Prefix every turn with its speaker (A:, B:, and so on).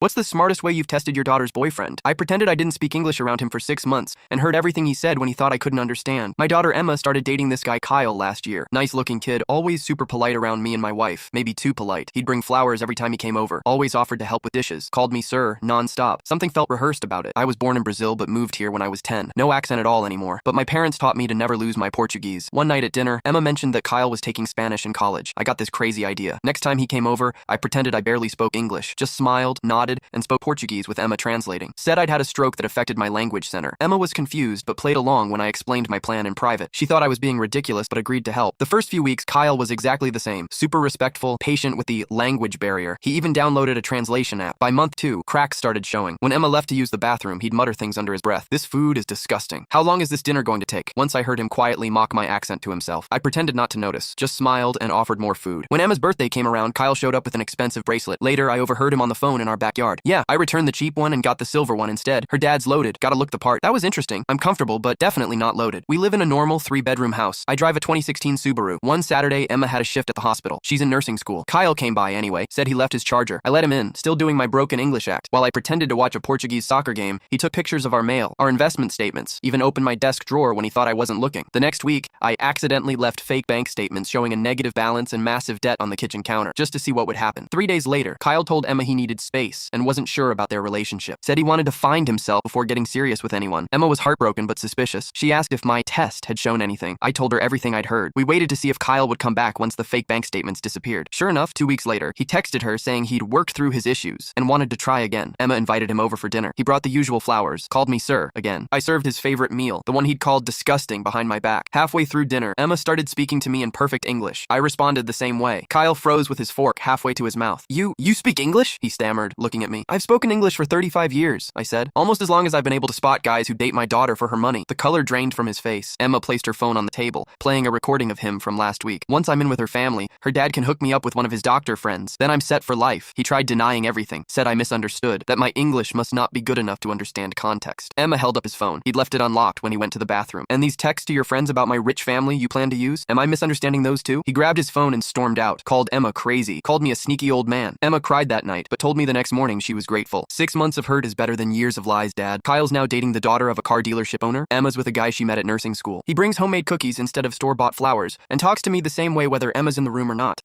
A: What's the smartest way you've tested your daughter's boyfriend? I pretended I didn't speak English around him for 6 months and heard everything he said when he thought I couldn't understand. My daughter Emma started dating this guy Kyle last year. Nice looking kid, always super polite around me and my wife. Maybe too polite. He'd bring flowers every time he came over. Always offered to help with dishes. Called me sir, non-stop. Something felt rehearsed about it. I was born in Brazil but moved here when I was 10. No accent at all anymore. But my parents taught me to never lose my Portuguese. One night at dinner, Emma mentioned that Kyle was taking Spanish in college. I got this crazy idea. Next time he came over, I pretended I barely spoke English. Just smiled, nodded, and spoke Portuguese with Emma translating. Said I'd had a stroke that affected my language center. Emma was confused but played along when I explained my plan in private. She thought I was being ridiculous but agreed to help. The first few weeks, Kyle was exactly the same. Super respectful, patient with the language barrier. He even downloaded a translation app. By month 2, cracks started showing. When Emma left to use the bathroom, he'd mutter things under his breath. This food is disgusting. How long is this dinner going to take? Once I heard him quietly mock my accent to himself. I pretended not to notice, just smiled and offered more food. When Emma's birthday came around, Kyle showed up with an expensive bracelet. Later, I overheard him on the phone in our backyard. Yeah, I returned the cheap one and got the silver one instead. Her dad's loaded. Gotta look the part. That was interesting. I'm comfortable, but definitely not loaded. We live in a normal 3-bedroom house. I drive a 2016 Subaru. One Saturday, Emma had a shift at the hospital. She's in nursing school. Kyle came by anyway, said he left his charger. I let him in, still doing my broken English act. While I pretended to watch a Portuguese soccer game, he took pictures of our mail, our investment statements, even opened my desk drawer when he thought I wasn't looking. The next week, I accidentally left fake bank statements showing a negative balance and massive debt on the kitchen counter, just to see what would happen. 3 days later, Kyle told Emma he needed space and wasn't sure about their relationship. Said he wanted to find himself before getting serious with anyone. Emma was heartbroken but suspicious. She asked if my test had shown anything. I told her everything I'd heard. We waited to see if Kyle would come back once the fake bank statements disappeared. Sure enough, 2 weeks later, he texted her saying he'd worked through his issues and wanted to try again. Emma invited him over for dinner. He brought the usual flowers, called me sir again. I served his favorite meal, the one he'd called disgusting behind my back. Halfway through dinner, Emma started speaking to me in perfect English. I responded the same way. Kyle froze with his fork halfway to his mouth. You speak English? He stammered, looking at me. I've spoken English for 35 years, I said. Almost as long as I've been able to spot guys who date my daughter for her money. The color drained from his face. Emma placed her phone on the table, playing a recording of him from last week. Once I'm in with her family, her dad can hook me up with one of his doctor friends. Then I'm set for life. He tried denying everything, said I misunderstood, that my English must not be good enough to understand context. Emma held up his phone. He'd left it unlocked when he went to the bathroom. And these texts to your friends about my rich family you plan to use? Am I misunderstanding those too? He grabbed his phone and stormed out, called Emma crazy, called me a sneaky old man. Emma cried that night, but told me the next morning she was grateful. 6 months of hurt is better than years of lies, Dad. Kyle's now dating the daughter of a car dealership owner. Emma's with a guy she met at nursing school. He brings homemade cookies instead of store-bought flowers and talks to me the same way whether Emma's in the room or not.